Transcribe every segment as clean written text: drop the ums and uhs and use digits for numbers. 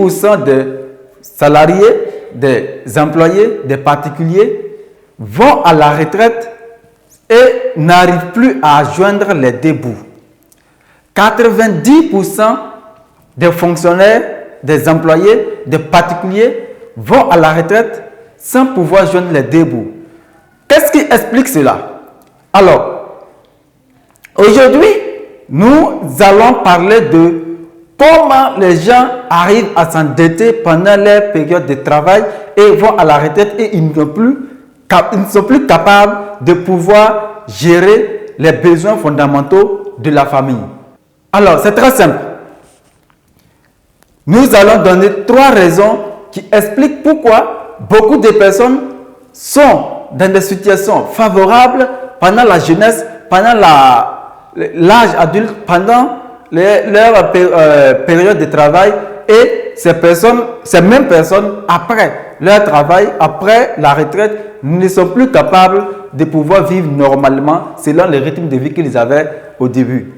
10% des salariés, des employés, des particuliers vont à la retraite et n'arrivent plus à joindre les deux bouts. 90% des fonctionnaires, des employés, des particuliers vont à la retraite sans pouvoir joindre les deux bouts. Qu'est-ce qui explique cela? Alors, aujourd'hui, nous allons parler de comment les gens arrivent à s'endetter pendant leur période de travail et vont à la retraite et ils ne sont plus capables de pouvoir gérer les besoins fondamentaux de la famille. Alors, c'est très simple. Nous allons donner 3 raisons qui expliquent pourquoi beaucoup de personnes sont dans des situations favorables pendant la jeunesse, pendant l'âge adulte, pendant leur période de travail et ces mêmes personnes, après leur travail, après la retraite, ne sont plus capables de pouvoir vivre normalement selon le rythme de vie qu'ils avaient au début.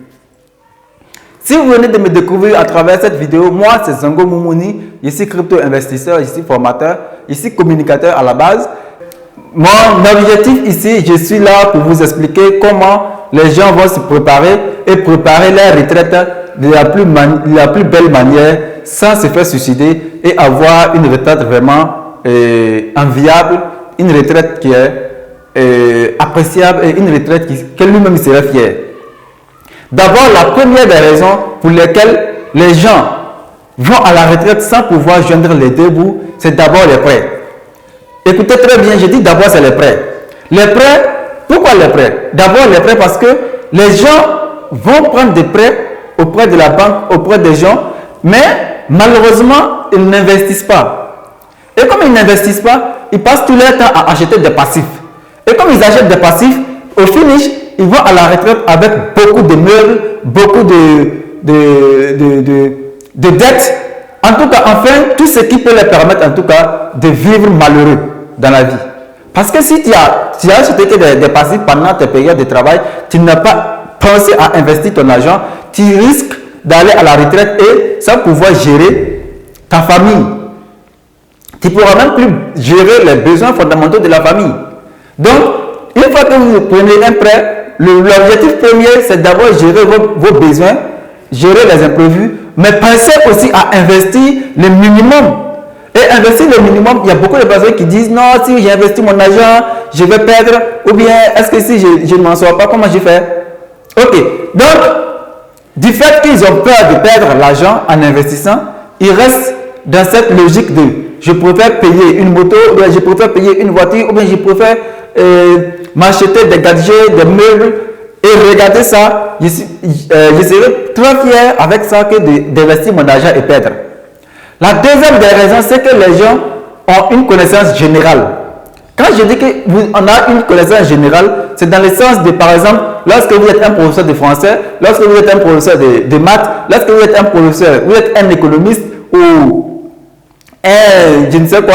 Si vous venez de me découvrir à travers cette vidéo, moi c'est Zango Moumouni, je suis crypto-investisseur, je suis formateur, je suis communicateur à la base. Mon objectif ici, je suis là pour vous expliquer comment les gens vont se préparer et préparer leur retraite de la plus belle manière sans se faire suicider et avoir une retraite vraiment enviable, une retraite qui est appréciable et une retraite que lui-même serait fier. D'abord, la première des raisons pour lesquelles les gens vont à la retraite sans pouvoir joindre les deux bouts, c'est d'abord les prêts. Écoutez très bien, je dis d'abord c'est les prêts. Les prêts, pourquoi les prêts? D'abord les prêts parce que les gens vont prendre des prêts auprès de la banque, auprès des gens, mais malheureusement, ils n'investissent pas. Et comme ils n'investissent pas, ils passent tout leur temps à acheter des passifs. Et comme ils achètent des passifs, au finish, ils vont à la retraite avec beaucoup de meubles, beaucoup de dettes. En tout cas, enfin, tout ce qui peut leur permettre en tout cas de vivre malheureux dans la vie. Parce que si tu as acheté des passifs pendant tes périodes de travail, tu n'as pas pensé à investir ton argent, tu risques d'aller à la retraite et sans pouvoir gérer ta famille. Tu ne pourras même plus gérer les besoins fondamentaux de la famille. Donc, une fois que vous prenez un prêt, l'objectif premier, c'est d'abord gérer vos besoins, gérer les imprévus, mais pensez aussi à investir le minimum. Et investir le minimum, il y a beaucoup de personnes qui disent non, si j'ai investi mon argent, je vais perdre, ou bien est-ce que si je ne m'en sors pas, comment je fais? Ok, donc, du fait qu'ils ont peur de perdre l'argent en investissant, ils restent dans cette logique de je préfère payer une moto, ou bien je préfère payer une voiture, ou bien je préfère m'acheter des gadgets, des meubles, et regarder ça, je serai très fier avec ça que d'investir mon argent et perdre. La deuxième des raisons, c'est que les gens ont une connaissance générale. Quand je dis qu'on a une connaissance générale, c'est dans le sens de, par exemple, lorsque vous êtes un professeur de français, lorsque vous êtes un professeur de maths, lorsque vous êtes un professeur, vous êtes un économiste ou je ne sais quoi,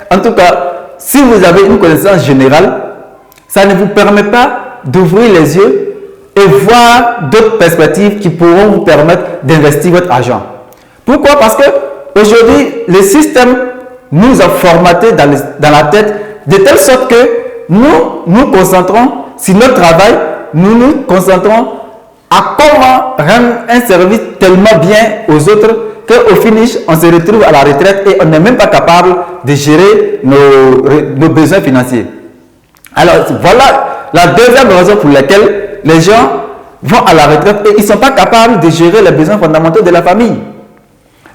en tout cas, si vous avez une connaissance générale, ça ne vous permet pas d'ouvrir les yeux et voir d'autres perspectives qui pourront vous permettre d'investir votre argent. Pourquoi? Parce que aujourd'hui, le système nous a formaté dans la tête de telle sorte que nous nous concentrons sur notre travail, nous nous concentrons à comment rendre un service tellement bien aux autres qu'au finish, on se retrouve à la retraite et on n'est même pas capable de gérer nos besoins financiers. Alors, voilà la deuxième raison pour laquelle les gens vont à la retraite et ils ne sont pas capables de gérer les besoins fondamentaux de la famille.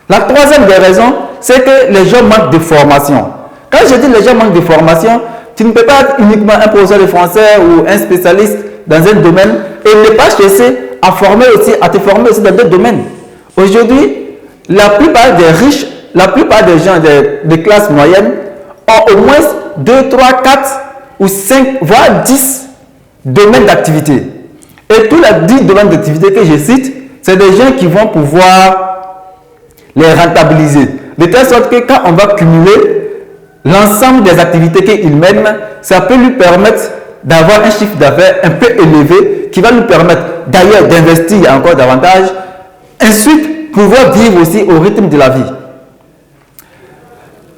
La troisième des raisons, c'est que les gens manquent de formation. Quand je dis les gens manquent de formation, tu ne peux pas être uniquement un professeur de français ou un spécialiste dans un domaine et ne pas chercher à te former aussi dans d'autres domaines. Aujourd'hui, la plupart des riches, la plupart des gens des classes moyennes ont au moins 2, 3, 4 ou 5, voire 10 domaines d'activité. Et tous les 10 domaines d'activité que je cite, c'est des gens qui vont pouvoir les rentabiliser. De telle sorte que quand on va cumuler l'ensemble des activités qu'il mène, ça peut lui permettre d'avoir un chiffre d'affaires un peu élevé qui va nous permettre d'ailleurs d'investir encore davantage. Ensuite, pouvoir vivre aussi au rythme de la vie.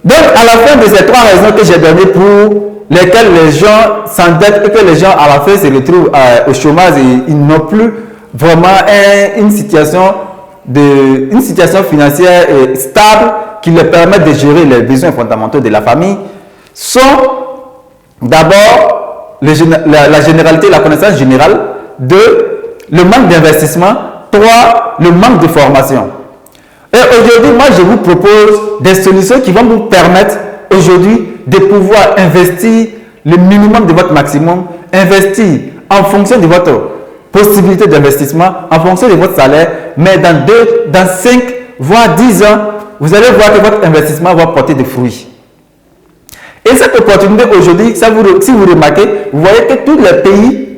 Donc, à la fin de ces 3 raisons que j'ai données pour lesquelles les gens s'endettent et que les gens à la fin se retrouvent au chômage et ils n'ont plus vraiment une situation financière stable qui leur permet de gérer les besoins fondamentaux de la famille, sont d'abord la généralité, la connaissance générale, 2, le manque d'investissement, 3, le manque de formation. Et aujourd'hui, moi, je vous propose des solutions qui vont vous permettre aujourd'hui de pouvoir investir le minimum de votre maximum, investir en fonction de votre possibilité d'investissement, en fonction de votre salaire, mais dans 5, voire 10 ans, vous allez voir que votre investissement va porter des fruits. Et cette opportunité aujourd'hui, si vous remarquez, vous voyez que tous les pays,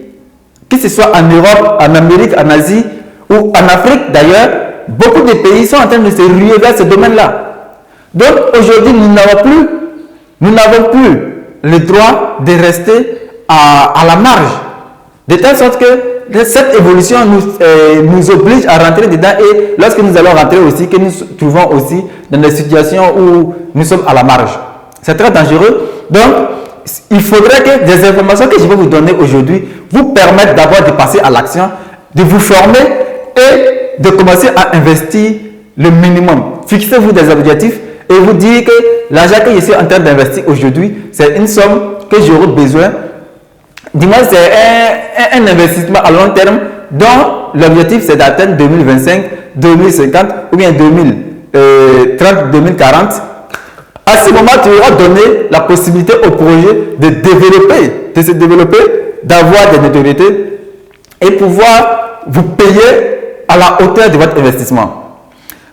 que ce soit en Europe, en Amérique, en Asie ou en Afrique d'ailleurs, beaucoup de pays sont en train de se ruer vers ce domaine-là. Donc aujourd'hui, nous n'avons plus le droit de rester à la marge. De telle sorte que cette évolution nous oblige à rentrer dedans et lorsque nous allons rentrer aussi, que nous trouvons aussi dans des situations où nous sommes à la marge. C'est très dangereux. Donc, il faudrait que des informations que je vais vous donner aujourd'hui vous permettent d'abord de passer à l'action, de vous former et de commencer à investir le minimum. Fixez-vous des objectifs et vous dites que l'argent que je suis en train d'investir aujourd'hui, c'est une somme que j'aurai besoin. Dis-moi, c'est un investissement à long terme dont l'objectif c'est d'atteindre 2025, 2050 ou bien 2030, 2040. À ce moment, tu auras donné la possibilité au projet de se développer, d'avoir des notoriétés et pouvoir vous payer à la hauteur de votre investissement.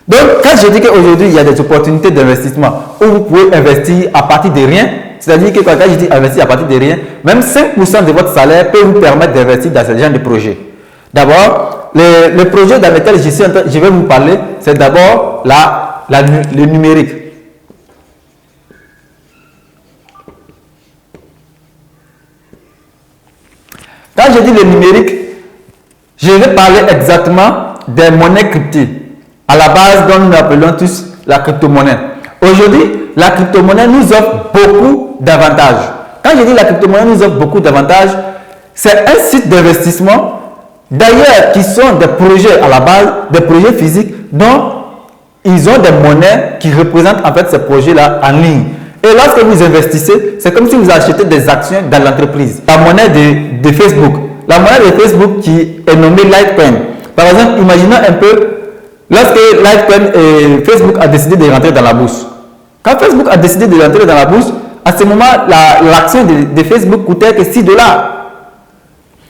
Donc, quand je dis qu'aujourd'hui, il y a des opportunités d'investissement où vous pouvez investir à partir de rien, c'est-à-dire que quand je dis investir à partir de rien, même 5% de votre salaire peut vous permettre d'investir dans ce genre de projet. D'abord, le projet dans lequel je vais vous parler, c'est d'abord le numérique. Quand je dis le numérique, je vais parler exactement des monnaies cryptées, à la base dont nous appelons tous la crypto-monnaie. Aujourd'hui, la crypto-monnaie nous offre beaucoup d'avantages. Quand je dis la crypto-monnaie nous offre beaucoup d'avantages, c'est un site d'investissement, d'ailleurs, qui sont des projets à la base, des projets physiques, dont ils ont des monnaies qui représentent en fait ces projets-là en ligne. Et lorsque vous investissez, c'est comme si vous achetez des actions dans l'entreprise. La monnaie de Facebook. La monnaie de Facebook qui est nommée Litecoin. Par exemple, imaginons un peu, lorsque Litecoin et Facebook a décidé de rentrer dans la bourse. Quand Facebook a décidé de rentrer dans la bourse, à ce moment, l'action de Facebook coûtait que $6.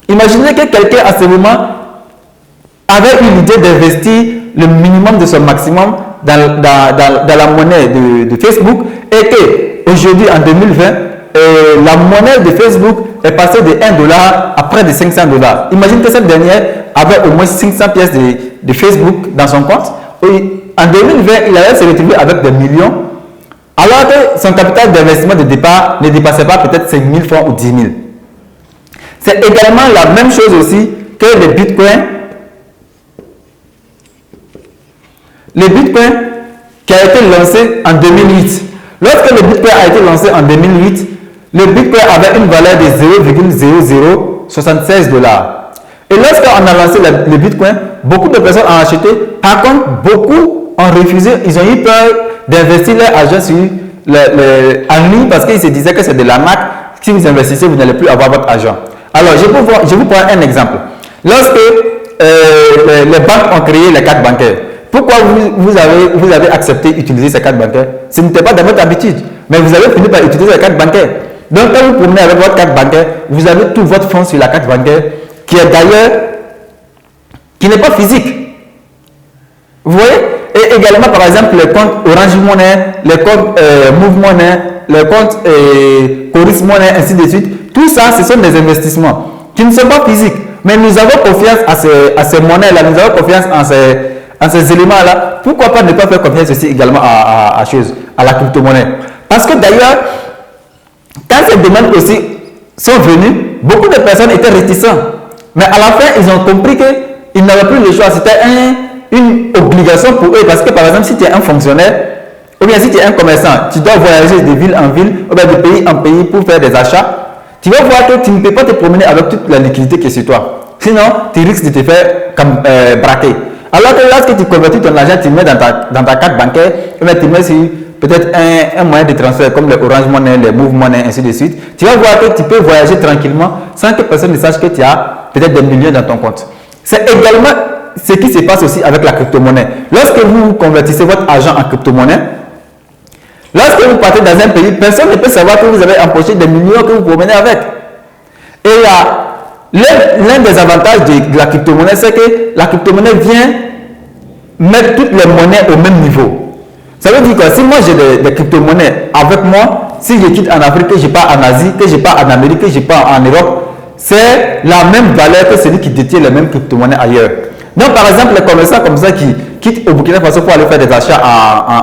Imaginez que quelqu'un à ce moment avait eu l'idée d'investir le minimum de son maximum dans la monnaie de Facebook et que aujourd'hui en 2020, la monnaie de Facebook est passée de $1 à près de $500. Imagine que cette dernière avait au moins 500 pièces de Facebook dans son compte. Et en 2020, il allait se retrouver avec des millions, alors que son capital d'investissement de départ ne dépassait pas peut-être 5 000 francs ou 10 000. C'est également la même chose aussi que le Bitcoin. Le Bitcoin qui a été lancé en 2008. Lorsque le Bitcoin a été lancé en 2008, le Bitcoin avait une valeur de $0,0076. Et lorsqu'on a lancé le Bitcoin, beaucoup de personnes ont acheté. Par contre, beaucoup ont refusé. Ils ont eu peur d'investir leur argent en ligne parce qu'ils se disaient que c'est de l'arnaque. Si vous investissez, vous n'allez plus avoir votre argent. Alors, je vous prends un exemple. Lorsque les banques ont créé les cartes bancaires, pourquoi vous avez accepté d'utiliser ces cartes bancaires? Ce n'était pas dans votre habitude, mais vous avez fini par utiliser les cartes bancaires. Donc, quand vous promenez avec votre carte bancaire, vous avez tout votre fonds sur la carte bancaire, qui est d'ailleurs, qui n'est pas physique. Vous voyez? Et également, par exemple, les comptes Orange Money, les comptes Move Money, les comptes Chorus Money, ainsi de suite. Tout ça, ce sont des investissements qui ne sont pas physiques. Mais nous avons confiance à ces monnaies-là, nous avons confiance en ces éléments-là. Pourquoi pas ne pas faire confiance aussi également à la crypto-monnaie? Parce que d'ailleurs, quand ces domaines aussi sont venus, beaucoup de personnes étaient réticents. Mais à la fin, ils ont compris qu'ils n'avaient plus le choix. C'était une obligation pour eux. Parce que par exemple, si tu es un fonctionnaire Ou bien si tu es un commerçant, tu dois voyager de ville en ville, ou bien de pays en pays pour faire des achats, tu vas voir que tu ne peux pas te promener avec toute la liquidité qui est sur toi. Sinon, tu risques de te faire braquer. Alors que lorsque tu convertis ton argent, tu le mets dans ta carte bancaire, ou bien tu mets sur peut-être un moyen de transfert comme le Orange Money, le Move Money, ainsi de suite, tu vas voir que tu peux voyager tranquillement sans que personne ne sache que tu as peut-être des millions dans ton compte. C'est également ce qui se passe aussi avec la crypto-monnaie. Lorsque vous convertissez votre argent en crypto-monnaie, lorsque vous partez dans un pays, personne ne peut savoir que vous avez empoché des millions que vous promenez avec. Et l'un des avantages de la crypto-monnaie, c'est que la crypto-monnaie vient mettre toutes les monnaies au même niveau. Ça veut dire que si moi j'ai des crypto-monnaies avec moi, si je quitte en Afrique, que je pars en Asie, que je pars en Amérique, que je pars en Europe, c'est la même valeur que celui qui détient les mêmes crypto-monnaies ailleurs. Donc par exemple, les commerçants comme ça qui quittent au Burkina Faso pour aller faire des achats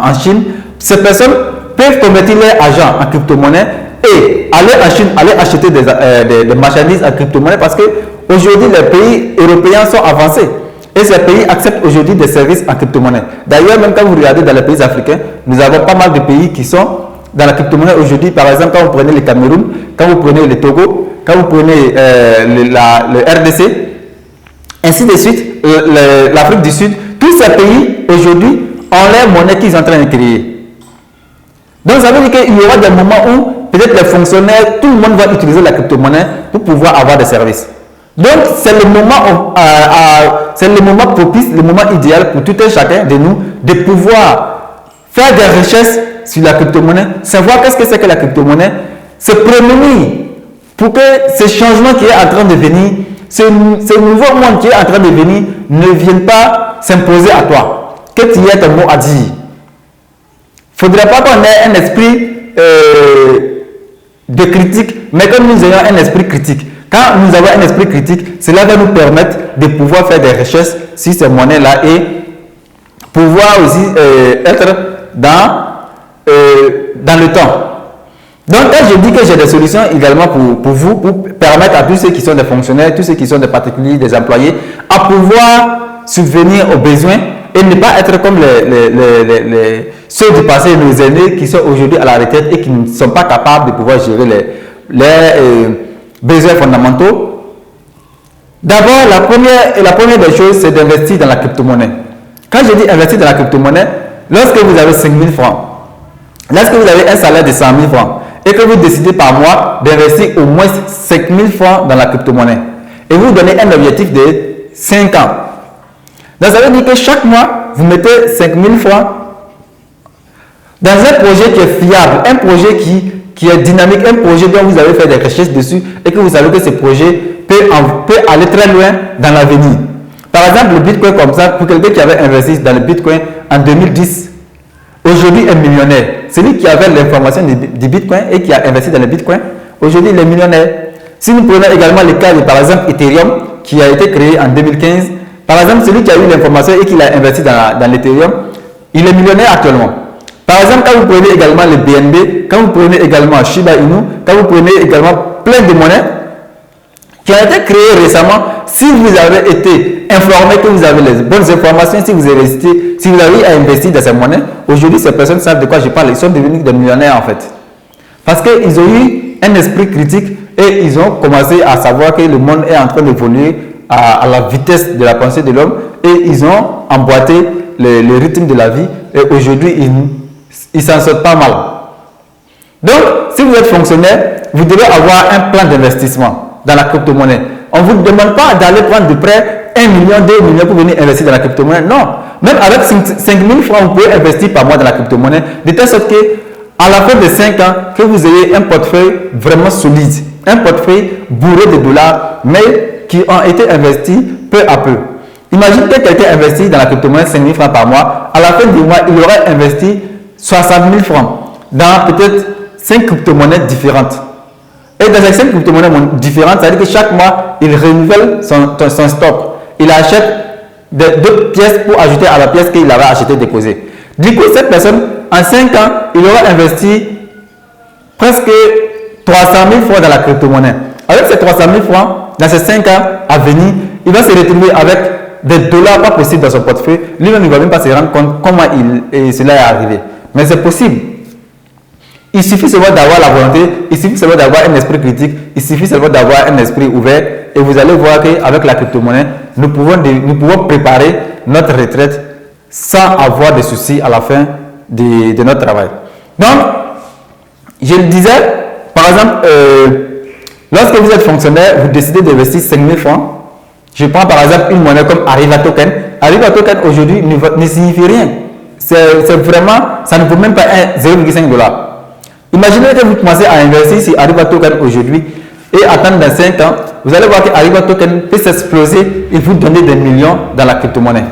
en Chine, ces personnes peuvent convertir leur argent en crypto-monnaie et aller en Chine, aller acheter des marchandises en crypto-monnaie parce que aujourd'hui les pays européens sont avancés. Et ces pays acceptent aujourd'hui des services en crypto-monnaie. D'ailleurs, même quand vous regardez dans les pays africains, nous avons pas mal de pays qui sont dans la crypto-monnaie aujourd'hui. Par exemple, quand vous prenez le Cameroun, quand vous prenez le Togo, quand vous prenez le RDC, ainsi de suite, l'Afrique du Sud, tous ces pays aujourd'hui ont leur monnaie qu'ils sont en train de créer. Donc ça veut dire qu'il y aura des moments où peut-être les fonctionnaires, tout le monde va utiliser la crypto-monnaie pour pouvoir avoir des services. Donc c'est le moment propice, le moment idéal pour tout un chacun de nous de pouvoir faire des recherches sur la crypto-monnaie, savoir qu'est-ce que c'est que la crypto-monnaie, se prémunir pour que ce changement qui est en train de venir, ce nouveau monde qui est en train de venir ne vienne pas s'imposer à toi, que tu aies ton mot à dire. Il ne faudrait pas qu'on ait un esprit de critique, mais que nous ayons un esprit critique. Quand nous avons un esprit critique, cela va nous permettre de pouvoir faire des recherches sur ces monnaies-là et pouvoir aussi être dans le temps. Donc, quand je dis que j'ai des solutions également pour vous, pour permettre à tous ceux qui sont des fonctionnaires, tous ceux qui sont des particuliers, des employés, à pouvoir subvenir aux besoins et ne pas être comme ceux du passé, nos aînés qui sont aujourd'hui à la retraite et qui ne sont pas capables de pouvoir gérer les besoins fondamentaux. D'abord, la première des choses, c'est d'investir dans la crypto-monnaie. Quand je dis investir dans la crypto-monnaie, lorsque vous avez 5 000 francs, lorsque vous avez un salaire de 100 000 francs et que vous décidez par mois d'investir au moins 5 000 francs dans la crypto-monnaie et vous donnez un objectif de 5 ans. Donc, ça veut dire que chaque mois, vous mettez 5 000 francs dans un projet qui est fiable, un projet qui est dynamique, un projet dont vous avez fait des recherches dessus et que vous savez que ce projet peut aller très loin dans l'avenir. Par exemple, le Bitcoin comme ça, pour quelqu'un qui avait investi dans le Bitcoin en 2010, aujourd'hui est millionnaire. Celui qui avait l'information du Bitcoin et qui a investi dans le Bitcoin, aujourd'hui il est millionnaire. Si nous prenons également le cas de, par exemple, Ethereum, qui a été créé en 2015, par exemple, celui qui a eu l'information et qui a investi dans l'Ethereum, il est millionnaire actuellement. Par exemple, quand vous prenez également le BNB, quand vous prenez également Shiba Inu, quand vous prenez également plein de monnaies qui ont été créées récemment, si vous avez été informé que vous avez les bonnes informations, si vous avez investi dans ces monnaies, aujourd'hui ces personnes savent de quoi je parle, ils sont devenus des millionnaires en fait. Parce qu'ils ont eu un esprit critique et ils ont commencé à savoir que le monde est en train d'évoluer à la vitesse de la pensée de l'homme et ils ont emboîté le rythme de la vie et aujourd'hui ils s'en sortent pas mal. Donc, si vous êtes fonctionnaire, vous devez avoir un plan d'investissement dans la crypto-monnaie. On ne vous demande pas d'aller prendre de prêt 1 million, 2 millions pour venir investir dans la crypto-monnaie. Non. Même avec 5 000 francs, vous pouvez investir par mois dans la crypto-monnaie. De telle sorte que, à la fin de 5 ans, que vous ayez un portefeuille vraiment solide. Un portefeuille bourré de dollars, mais qui ont été investis peu à peu. Imaginez que quelqu'un investit dans la crypto-monnaie 5 000 francs par mois. À la fin du mois, il aurait investi 60 000 francs dans peut-être 5 crypto-monnaies différentes. Et dans ces 5 crypto-monnaies différentes, ça veut dire que chaque mois, il renouvelle son stock. Il achète d'autres pièces pour ajouter à la pièce qu'il avait achetée déposée. Du coup, cette personne, en 5 ans, il aura investi presque 300 000 francs dans la crypto-monnaie. Avec ces 300 000 francs, dans ces 5 ans à venir, il va se retrouver avec des dollars pas possibles dans son portefeuille. Lui-même, il ne va même pas se rendre compte comment cela est arrivé. Mais c'est possible. Il suffit seulement d'avoir la volonté, il suffit seulement d'avoir un esprit critique, il suffit seulement d'avoir un esprit ouvert et vous allez voir qu'avec la crypto-monnaie, nous pouvons préparer notre retraite sans avoir de soucis à la fin de notre travail. Donc, je le disais, par exemple, lorsque vous êtes fonctionnaire, vous décidez d'investir 5 000 francs. Je prends par exemple une monnaie comme Arriva Token. Arriva Token aujourd'hui ne signifie rien. C'est vraiment, ça ne vaut même pas 0,5 $. Imaginez que vous commencez à investir sur Arriva Token aujourd'hui et attendre dans 5 ans, vous allez voir que Arriva Token peut s'exploser et vous donner des millions dans la crypto-monnaie.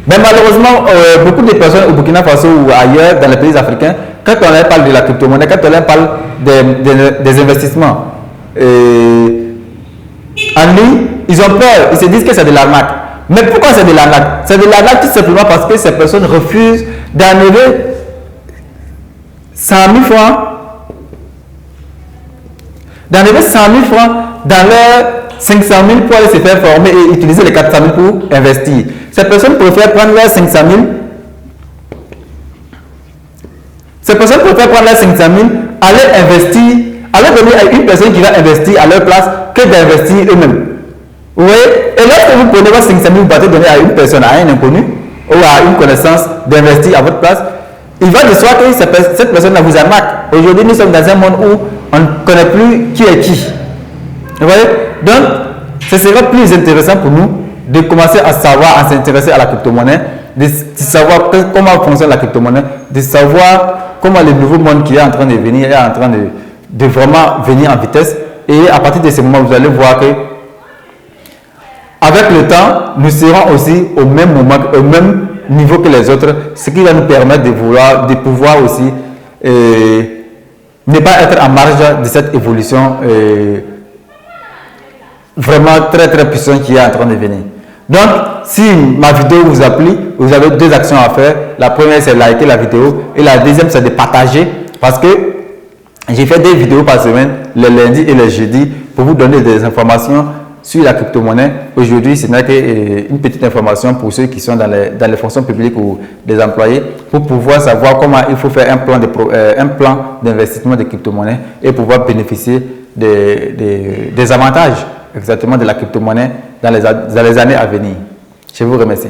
Mais malheureusement, beaucoup de personnes au Burkina Faso ou ailleurs dans les pays africains, quand on leur parle de la crypto-monnaie, quand on leur parle des investissements en ligne, ils ont peur, ils se disent que c'est de l'arnaque. Mais pourquoi c'est de l'arnaque? C'est de l'arnaque tout simplement parce que ces personnes refusent d'enlever 100 000 francs, dans leur 500 000 pour aller se faire former et utiliser les 400 000 pour investir. Ces personnes préfèrent prendre leurs 500 000. Ces personnes préfèrent prendre leurs 500 000, aller investir, aller donner à une personne qui va investir à leur place que d'investir eux-mêmes. Vous voyez? Et lorsque vous prenez vos 500 000, vous partez donner à une personne, à un inconnu ou à une connaissance d'investir à votre place, il va de soi que cette personne vous arnaque. Aujourd'hui, nous sommes dans un monde où on ne connaît plus qui est qui. Vous voyez? Donc, ce sera plus intéressant pour nous de commencer à savoir, à s'intéresser à la crypto-monnaie, de savoir comment fonctionne la crypto-monnaie, de savoir comment le nouveau monde qui est en train de venir est en train de vraiment venir en vitesse. Et à partir de ce moment, vous allez voir que avec le temps, nous serons aussi au même moment, au même niveau que les autres, ce qui va nous permettre de pouvoir aussi ne pas être en marge de cette évolution vraiment très très puissante qui est en train de venir. Donc, si ma vidéo vous a plu, vous avez 2 actions à faire. La première, c'est de liker la vidéo et la deuxième, c'est de partager parce que j'ai fait des vidéos par semaine, les lundis et les jeudis, pour vous donner des informations sur la crypto-monnaie. Aujourd'hui, ce n'est qu'une petite information pour ceux qui sont dans les fonctions publiques ou des employés pour pouvoir savoir comment il faut faire un plan d'investissement de crypto-monnaie et pouvoir bénéficier des avantages exactement de la crypto-monnaie dans les années à venir. Je vous remercie.